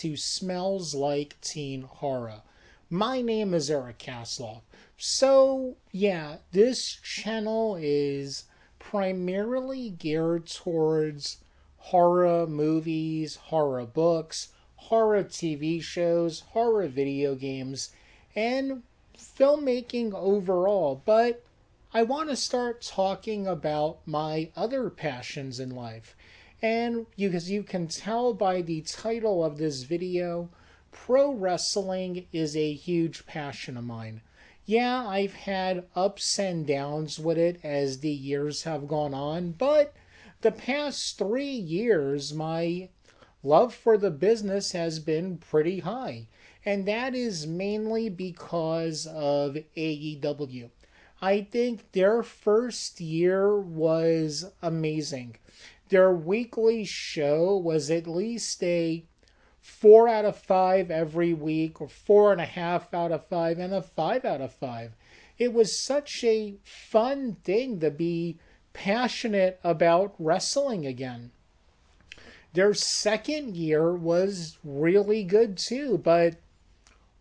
to Smells Like Teen Horror. My name is Eric Kasloff. So, yeah, this channel is primarily geared towards horror movies, horror books, horror TV shows, horror video games, and filmmaking overall. But I want to start talking about my other passions in life. And as you can tell by the title of this video, pro wrestling is a huge passion of mine. Yeah, I've had ups and downs with it as the years have gone on, but the past 3 years, my love for the business has been pretty high. And that is mainly because of AEW. I think their first year was amazing. Their weekly show was at least a 4 out of 5 every week, or 4.5 out of 5, and a 5 out of 5. It was such a fun thing to be passionate about wrestling again. Their second year was really good too, but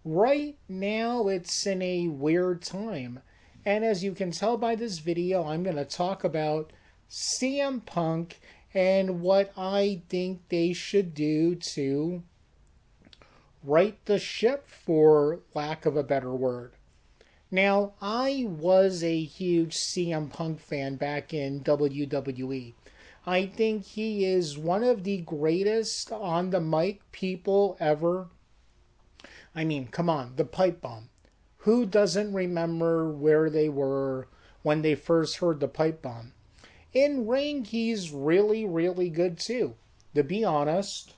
right now it's in a weird time. And as you can tell by this video, I'm going to talk about CM Punk and what I think they should do to right the ship, for lack of a better word. Now, I was a huge CM Punk fan back in WWE. I think he is one of the greatest on the mic people ever. I mean, come on, the pipe bomb. Who doesn't remember where they were when they first heard the pipe bomb? In ring, he's really, really good too. To be honest,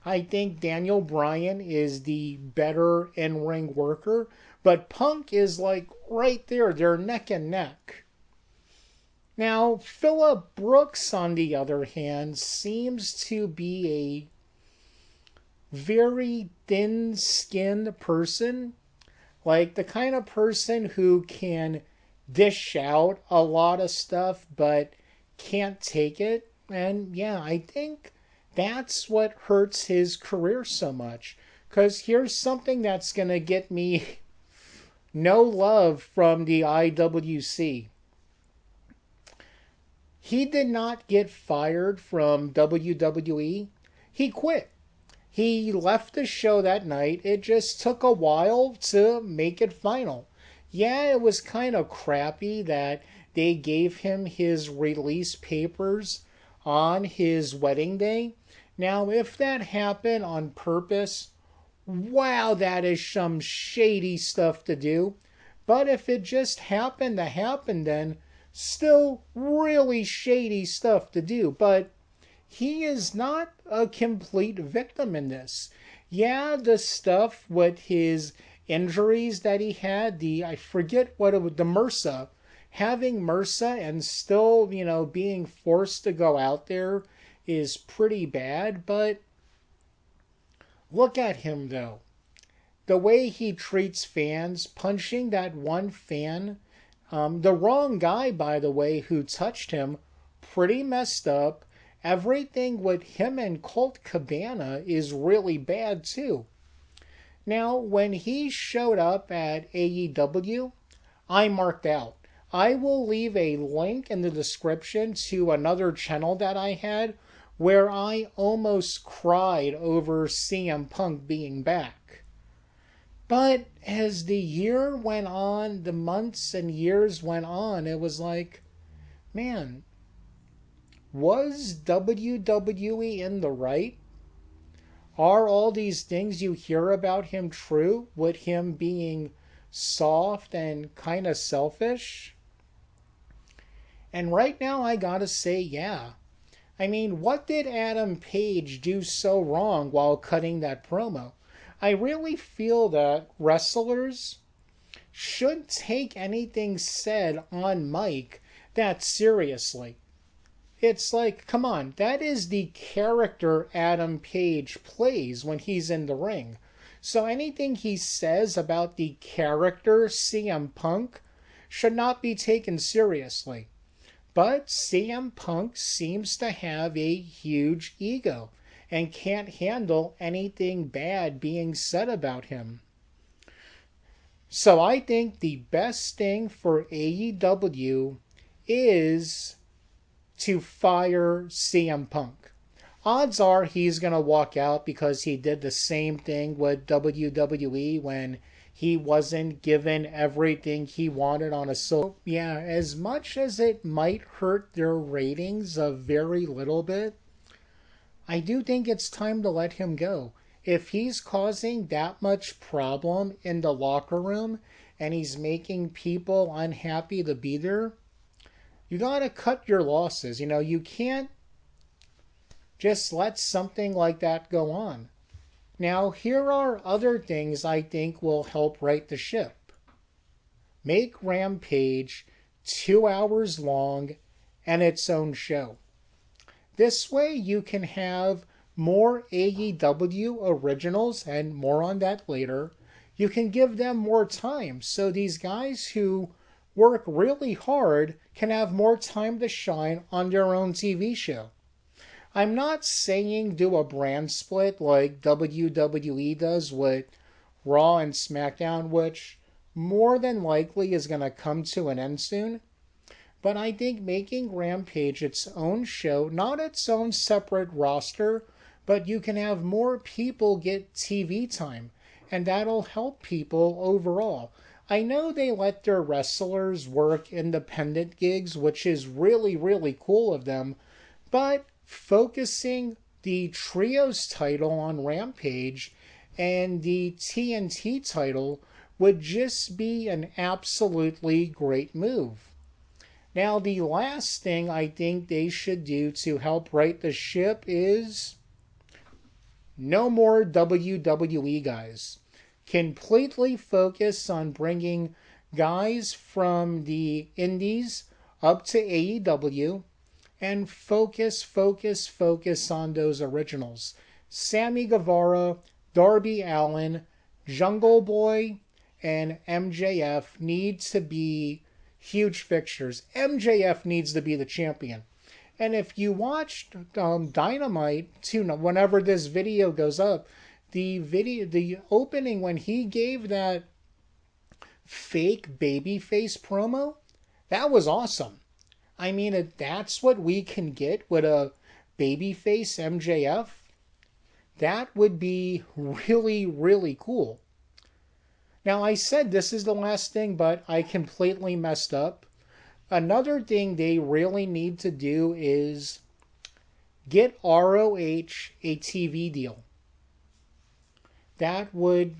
I think Daniel Bryan is the better in-ring worker, but Punk is like right there. They're neck and neck. Now, Phillip Brooks, on the other hand, seems to be a very thin-skinned person. Like the kind of person who can dish out a lot of stuff but can't take it. And yeah, I think that's what hurts his career so much. Because here's something that's going to get me no love from the IWC. He did not get fired from WWE. He quit. He left the show that night. It just took a while to make it final. Yeah, it was kind of crappy that they gave him his release papers on his wedding day. Now, if that happened on purpose, wow, that is some shady stuff to do. But if it just happened to happen, then still really shady stuff to do. But he is not a complete victim in this. Yeah, the stuff with his injuries that he had, I forget what it was, the MRSA, having MRSA and still, being forced to go out there is pretty bad. But look at him though. The way he treats fans, punching that one fan, the wrong guy, by the way, who touched him, pretty messed up. Everything with him and Colt Cabana is really bad too. Now, when he showed up at AEW, I marked out. I will leave a link in the description to another channel that I had where I almost cried over CM Punk being back. But as the year went on, the months and years went on, it was like, man, was WWE in the right? Are all these things you hear about him true, with him being soft and kind of selfish? And right now I gotta say, yeah. I mean, what did Adam Page do so wrong while cutting that promo? I really feel that wrestlers should take anything said on mic that seriously. It's like, come on, that is the character Adam Page plays when he's in the ring. So anything he says about the character CM Punk should not be taken seriously. But CM Punk seems to have a huge ego. and can't handle anything bad being said about him. So I think the best thing for AEW is to fire CM Punk. Odds are he's going to walk out because he did the same thing with WWE when he wasn't given everything he wanted on a show. Yeah, as much as it might hurt their ratings a very little bit, I do think it's time to let him go. If he's causing that much problem in the locker room and he's making people unhappy to be there, you gotta cut your losses. You can't just let something like that go on. Now, here are other things I think will help right the ship. Make Rampage 2 hours long and its own show. This way you can have more AEW originals, and more on that later. You can give them more time so these guys who work really hard can have more time to shine on their own TV show. I'm not saying do a brand split like WWE does with Raw and SmackDown, which more than likely is going to come to an end soon. But I think making Rampage its own show, not its own separate roster, but you can have more people get TV time, and that'll help people overall. I know they let their wrestlers work independent gigs, which is really, really cool of them, but focusing the Trios title on Rampage and the TNT title would just be an absolutely great move. Now, the last thing I think they should do to help right the ship is no more WWE guys. Completely focus on bringing guys from the indies up to AEW and focus on those originals. Sammy Guevara, Darby Allin, Jungle Boy, and MJF need to be huge fixtures. MJF needs to be the champion. And if you watched Dynamite too, whenever this video goes up, the opening when he gave that fake babyface promo, that was awesome. I mean, if that's what we can get with a babyface MJF, that would be really, really cool. Now, I said this is the last thing, but I completely messed up. Another thing they really need to do is get ROH a TV deal. That would,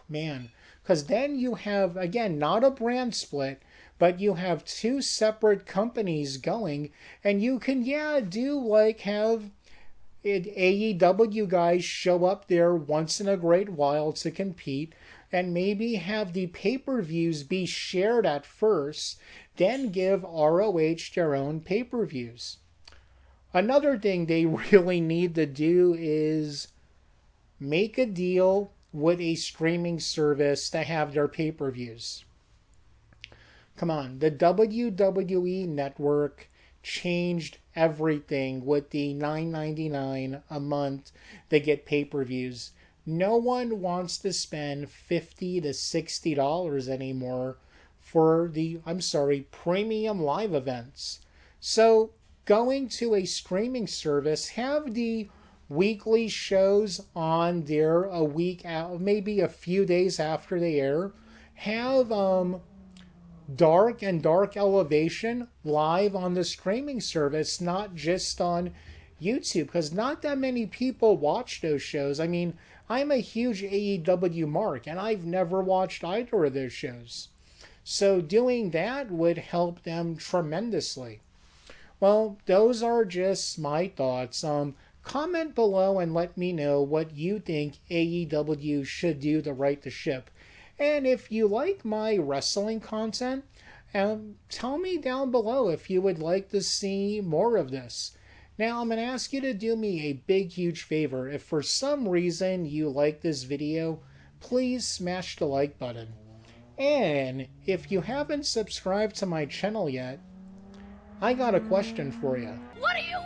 man, because then you have, again, not a brand split, but you have two separate companies going, and you can, do like have AEW guys show up there once in a great while to compete, and maybe have the pay-per-views be shared at first, then give ROH their own pay-per-views. Another thing they really need to do is make a deal with a streaming service to have their pay-per-views. Come on, the WWE Network changed everything with the $9.99 a month to get pay-per-views. No one wants to spend $50 to $60 anymore for the, premium live events. So going to a streaming service, have the weekly shows on there a week out, maybe a few days after they air. Have Dark and Dark Elevation live on the streaming service, not just on YouTube, because not that many people watch those shows. I mean, I'm a huge AEW mark, and I've never watched either of those shows. So doing that would help them tremendously. Well, those are just my thoughts. Comment below and let me know what you think AEW should do to right the ship. And if you like my wrestling content, tell me down below if you would like to see more of this. Now, I'm going to ask you to do me a big, huge favor. If for some reason you like this video, please smash the like button. And if you haven't subscribed to my channel yet, I got a question for you. What are you